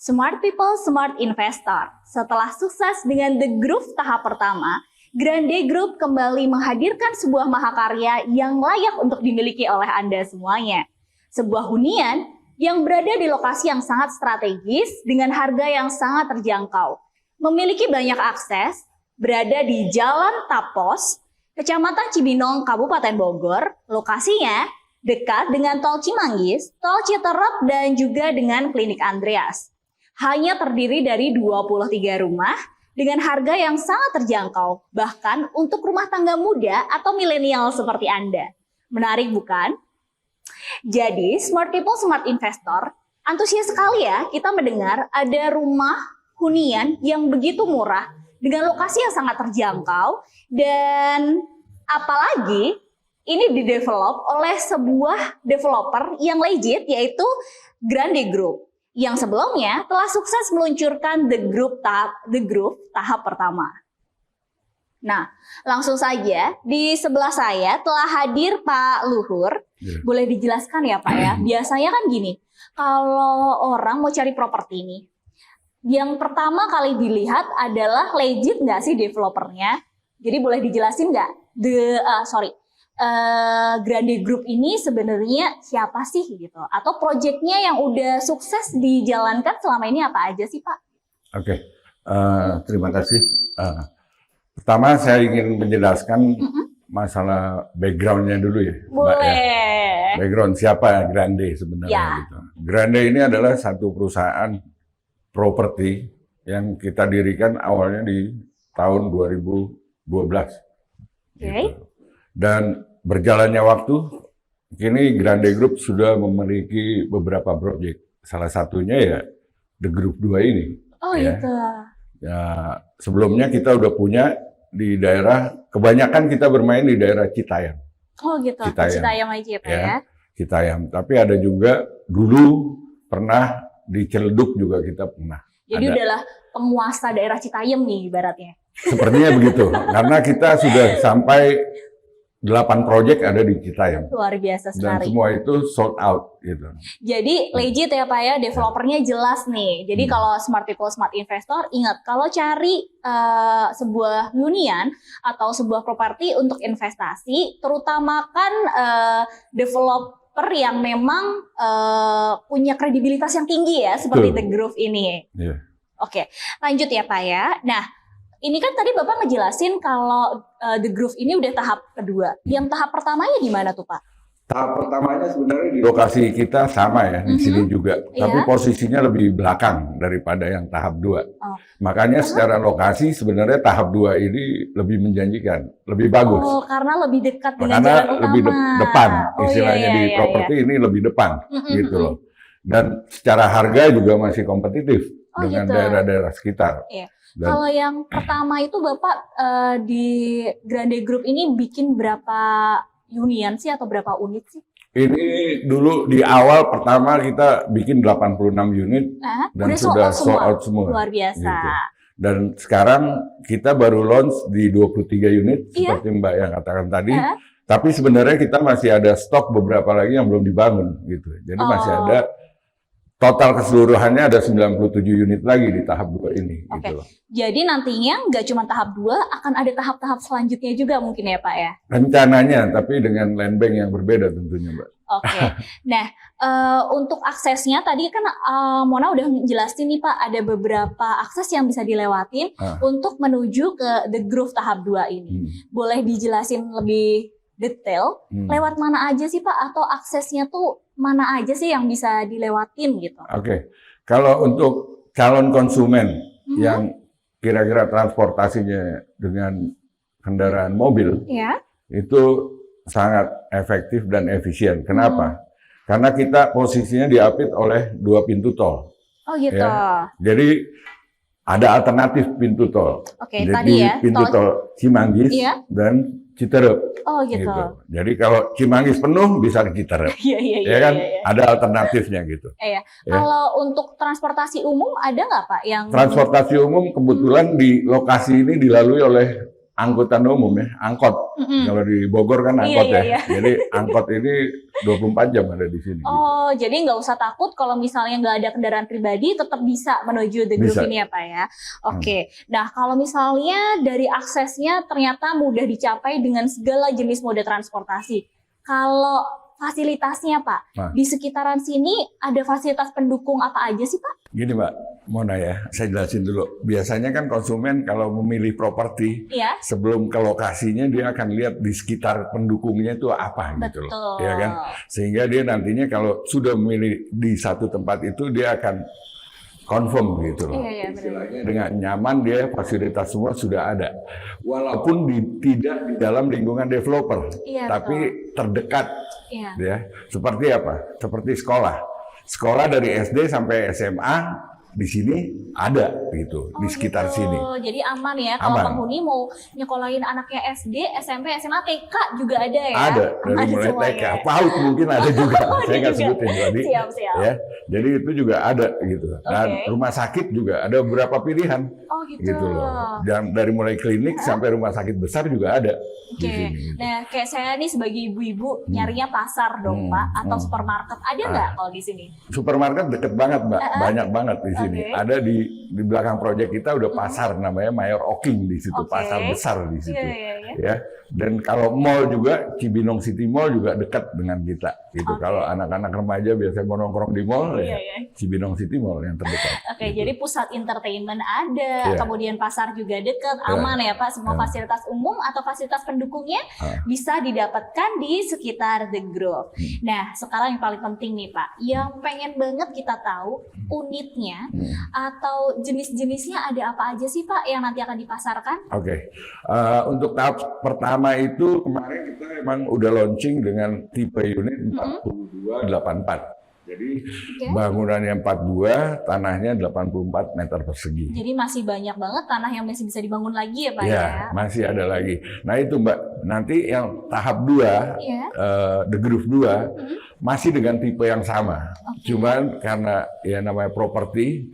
Smart People, Smart Investor. Setelah sukses dengan The Groove tahap pertama, Grande Group kembali menghadirkan sebuah mahakarya yang layak untuk dimiliki oleh Anda semuanya. Sebuah hunian yang berada di lokasi yang sangat strategis dengan harga yang sangat terjangkau. Memiliki banyak akses, berada di Jalan Tapos, Kecamatan Cibinong, Kabupaten Bogor. Lokasinya dekat dengan Tol Cimanggis, Tol Citerep, dan juga dengan Klinik Andreas. Hanya terdiri dari 23 rumah dengan harga yang sangat terjangkau, bahkan untuk rumah tangga muda atau milenial seperti Anda. Menarik bukan? Jadi, Smart People, Smart Investor, antusias sekali ya kita mendengar ada rumah hunian yang begitu murah dengan lokasi yang sangat terjangkau, dan apalagi ini didevelop oleh sebuah developer yang legit, yaitu Grande Group, yang sebelumnya telah sukses meluncurkan The Groove tahap pertama. Nah, langsung saja di sebelah saya telah hadir Pak Luhur. Boleh dijelaskan ya Pak ya? Biasanya kan gini, kalau orang mau cari properti nih, yang pertama kali dilihat adalah legit nggak sih developernya. Jadi boleh dijelasin nggak? Grande Group ini sebenarnya siapa sih gitu? Atau proyeknya yang udah sukses dijalankan selama ini apa aja sih Pak? Oke, terima kasih. Pertama saya ingin menjelaskan masalah backgroundnya dulu ya, Boleh. Mbak ya. Background siapa Grande sebenarnya Ya. gitu. Grande ini adalah satu perusahaan properti yang kita dirikan awalnya di tahun 2012. Oke. Gitu. Dan berjalannya waktu, kini Grande Group sudah memiliki beberapa proyek. Salah satunya ya The Group 2 ini. Oh ya. gitu. Ya, sebelumnya kita udah punya di daerah, kebanyakan kita bermain di daerah Citayam. Oh gitu, Citayam aja ya Pak ya. Citayam, tapi ada juga dulu pernah di Ciledug juga kita pernah. Jadi ada. udahlah penguasa daerah Citayam nih ibaratnya. Sepertinya begitu, karena kita sudah sampai 8 proyek ada di Citayam. Luar biasa Dan sekali. semua itu sold out gitu. Jadi legit ya Pak ya, developernya jelas nih. Jadi kalau Smart People, Smart Investor, ingat kalau cari sebuah hunian atau sebuah properti untuk investasi, terutamakan developer yang memang punya kredibilitas yang tinggi ya, seperti Betul. The Groove ini. Yeah. Oke, lanjut ya Pak ya. Nah, ini kan tadi Bapak ngejelasin kalau The Groove ini udah tahap kedua. Yang tahap pertamanya di mana tuh Pak? Tahap pertamanya sebenarnya di lokasi kita sama ya, di sini juga. Tapi posisinya lebih belakang daripada yang tahap 2. Oh. Makanya secara lokasi sebenarnya tahap 2 ini lebih menjanjikan, lebih bagus. Oh, karena lebih dekat dengan Karena jalan utama. lebih depan, Oh, istilahnya iya, di iya, properti ini lebih depan, gitu loh. Dan secara harga juga masih kompetitif dengan gitu. daerah-daerah sekitar. Iya. Dan Kalau yang pertama itu Bapak di Grande Group ini bikin berapa hunian sih atau berapa unit sih? ini dulu di awal pertama kita bikin 86 unit dan Udah sudah sold out semua. Luar biasa. Gitu. Dan sekarang kita baru launch di 23 unit Iya. seperti Mbak yang katakan tadi. Tapi sebenarnya kita masih ada stok beberapa lagi yang belum dibangun gitu. Jadi masih ada total keseluruhannya ada 97 unit lagi di tahap 2 ini. Oke. Gitu loh. Jadi nantinya nggak cuma tahap 2, akan ada tahap-tahap selanjutnya juga mungkin ya Pak ya? Rencananya, tapi dengan land bank yang berbeda tentunya Mbak. Oke. Nah, untuk aksesnya tadi kan Mona udah jelasin nih Pak, ada beberapa akses yang bisa dilewatin untuk menuju ke The Groove tahap 2 ini. Boleh dijelasin lebih detail lewat mana aja sih Pak, atau aksesnya tuh mana aja sih yang bisa dilewatin gitu? Oke. Kalau untuk calon konsumen yang kira-kira transportasinya dengan kendaraan mobil, itu sangat efektif dan efisien. Kenapa? Karena kita posisinya diapit oleh 2 pintu tol. Oh gitu. Ya. Jadi ada alternatif pintu tol. Oke, Jadi tadi ya, pintu tol Cimanggis dan Citerep. Oh gitu. Jadi kalau Cimanggis penuh bisa ke Citerep. Iya. Ya kan? Ada alternatifnya gitu. Iya. Kalau untuk transportasi umum ada nggak Pak yang transportasi umum kebetulan di lokasi ini dilalui oleh angkutan umum ya, angkot. Kalau di Bogor kan angkot Iya. Jadi angkot ini 24 jam ada di sini. Oh, jadi nggak usah takut kalau misalnya nggak ada kendaraan pribadi, tetap bisa menuju The Groove ini ya Pak ya. Oke. Nah, kalau misalnya dari aksesnya ternyata mudah dicapai dengan segala jenis moda transportasi. Kalau fasilitasnya Pak, di sekitaran sini ada fasilitas pendukung apa aja sih Pak? Gini Mbak, mau nanya, saya jelasin dulu. Biasanya kan konsumen kalau memilih properti, sebelum ke lokasinya dia akan lihat di sekitar pendukungnya itu apa gitu loh. Ya kan? Sehingga dia nantinya kalau sudah memilih di satu tempat itu, dia akan confirm gitu loh. Istilahnya dengan nyaman dia fasilitas semua sudah ada. Walaupun tidak di dalam lingkungan developer, tapi terdekat. Ya. Seperti apa? Seperti sekolah. Sekolah dari SD sampai SMA di sini ada gitu, di sekitar sini. Jadi aman ya kalau penghuni mau nyekolahin anaknya SD, SMP, SMA, TK juga ada ya? Ada, dari mulai TK. PAUD mungkin ada juga, saya nggak sebutin tadi. Siap. Ya, jadi itu juga ada gitu. Dan rumah sakit juga ada beberapa pilihan. Gitu loh. Dan dari mulai klinik sampai rumah sakit besar juga ada. Di sini. Nah, kayak saya nih sebagai ibu-ibu nyarinya pasar dong Pak, atau supermarket ada nggak kalau di sini? Supermarket deket banget Mbak, banyak banget di sini. Ada di belakang proyek kita udah pasar namanya Mayor Oking di situ, pasar besar di situ. Ya. Dan kalau mall juga Cibinong City Mall juga dekat dengan kita gitu. Kalau anak-anak remaja biasanya mau nongkrong di mall ya Cibinong City Mall yang terdekat. Gitu. Jadi pusat entertainment ada, kemudian pasar juga dekat, aman ya Pak. Semua fasilitas umum atau fasilitas pendukungnya bisa didapatkan di sekitar The Groove. Nah, sekarang yang paling penting nih Pak, yang pengen banget kita tahu unitnya atau jenis-jenisnya ada apa aja sih Pak yang nanti akan dipasarkan? Untuk tahap pertama itu kemarin kita emang udah launching dengan tipe unit 4284. Jadi bangunannya 42, tanahnya 84 meter persegi. Jadi masih banyak banget tanah yang masih bisa dibangun lagi ya Pak ya? Masih ada lagi. Nah itu Mbak, nanti yang tahap 2, The Groove 2, masih dengan tipe yang sama. Cuman karena ya namanya properti,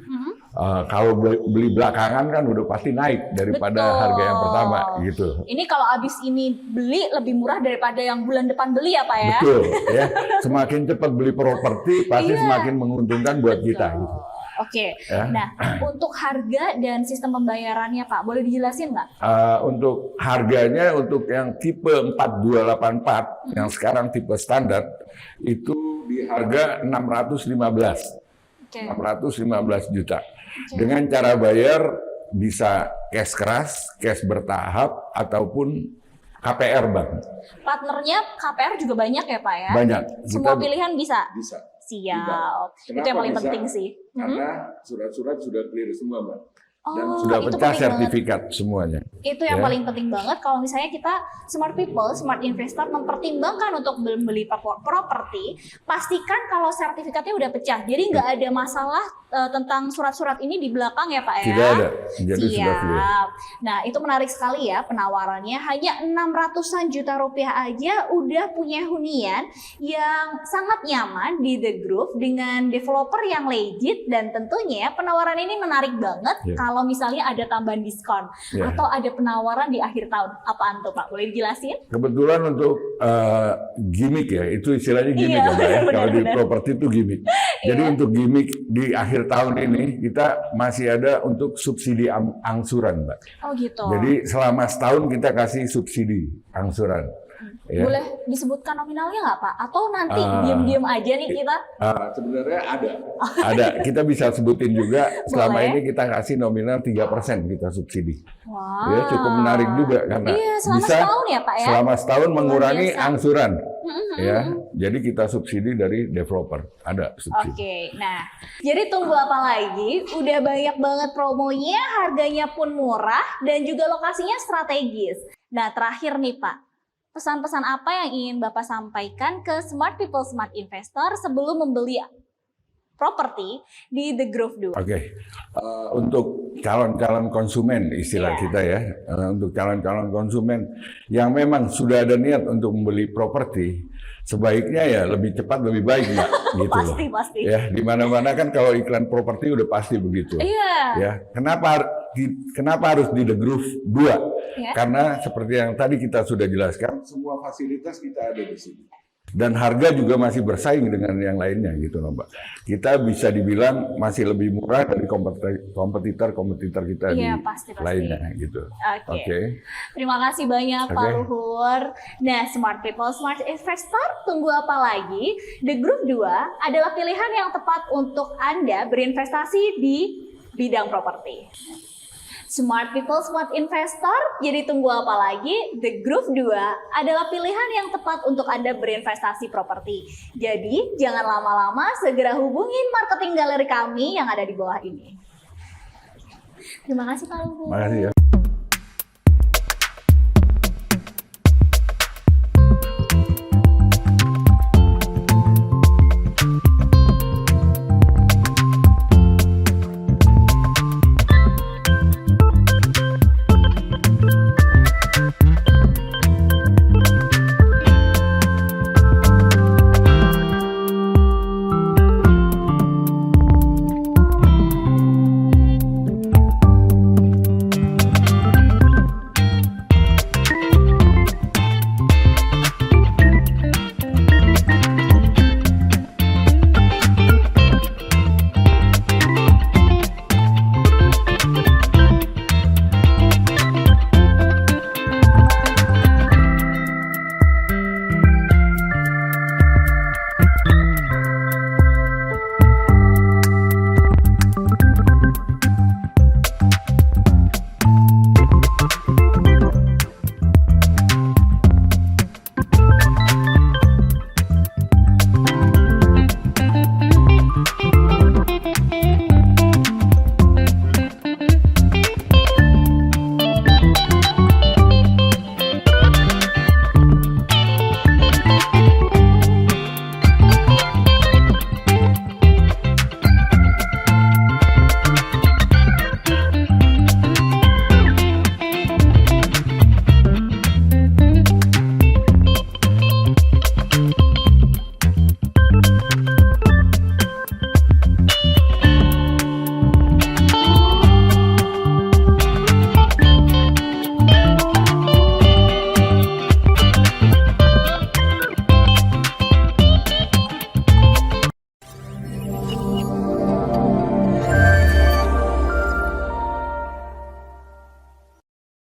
kalau beli belakangan kan udah pasti naik daripada harga yang pertama gitu. Ini kalau abis ini beli lebih murah daripada yang bulan depan beli ya Pak ya? Betul ya. Semakin cepat beli properti pasti semakin menguntungkan buat kita. Gitu. Nah untuk harga dan sistem pembayarannya Pak, boleh dijelasin nggak? Untuk harganya untuk yang tipe 4284 yang sekarang tipe standar itu di harga 615 juta. Dengan cara bayar bisa cash keras, cash bertahap, ataupun KPR Bang. Partnernya KPR juga banyak ya Pak ya? Banyak. Semua pilihan bisa? Bisa. Siap. Itu yang paling penting sih. Karena surat-surat sudah clear semua Bang. Dan sudah pecah sertifikat semuanya. Itu yang paling penting banget kalau misalnya kita smart people, smart investor mempertimbangkan untuk membeli properti, pastikan kalau sertifikatnya udah pecah. Jadi nggak ada masalah tentang surat-surat ini di belakang ya Pak ya? Tidak ada. Jadi sudah clear. Nah itu menarik sekali ya penawarannya. Hanya 600-an juta rupiah aja udah punya hunian yang sangat nyaman di The Groove dengan developer yang legit, dan tentunya penawaran ini menarik banget kalau misalnya ada tambahan diskon atau ada penawaran di akhir tahun. Apaan tuh Pak? Boleh dijelasin? Kebetulan untuk gimmick ya, itu istilahnya gimmick ya Mbak ya. Kalau di properti itu gimmick. Jadi untuk gimmick di akhir tahun ini kita masih ada untuk subsidi angsuran Mbak. Oh gitu. Jadi selama setahun kita kasih subsidi angsuran. Boleh disebutkan nominalnya nggak Pak? Atau nanti diam-diam aja nih kita? Sebenarnya ada. Ada. Kita bisa sebutin juga. Selama ini kita kasih nominal 3% kita subsidi. Ya, cukup menarik juga karena selama bisa setahun ya Pak ya? Selama setahun mengurangi angsuran. Ya, jadi kita subsidi dari developer. Ada subsidi. Nah, jadi tunggu apa lagi? Udah banyak banget promonya, harganya pun murah, dan juga lokasinya strategis. Nah, terakhir nih Pak, pesan-pesan apa yang ingin Bapak sampaikan ke smart people, smart investor sebelum membeli properti di The Groove 2? Untuk calon-calon konsumen istilah kita ya, untuk calon-calon konsumen yang memang sudah ada niat untuk membeli properti, sebaiknya ya lebih cepat lebih baik Mbak, gitu pasti. Ya, di mana-mana kan kalau iklan properti udah pasti begitu. Ya, kenapa kenapa harus di The Groove 2? Ya. Karena seperti yang tadi kita sudah jelaskan, semua fasilitas kita ada di sini. Dan harga juga masih bersaing dengan yang lainnya gitu loh, Mbak. Kita bisa dibilang masih lebih murah dari kompetitor kita di lainnya gitu. Oke. Terima kasih banyak Pak Luhur. Nah, Smart People, Smart Investor, tunggu apa lagi? The Groove 2 adalah pilihan yang tepat untuk Anda berinvestasi di bidang properti. Smart People, Smart Investor, jadi tunggu apa lagi? The Groove 2 adalah pilihan yang tepat untuk Anda berinvestasi properti. Jadi, jangan lama-lama, segera hubungin marketing galeri kami yang ada di bawah ini. Terima kasih Pak Luhur. Terima kasih ya.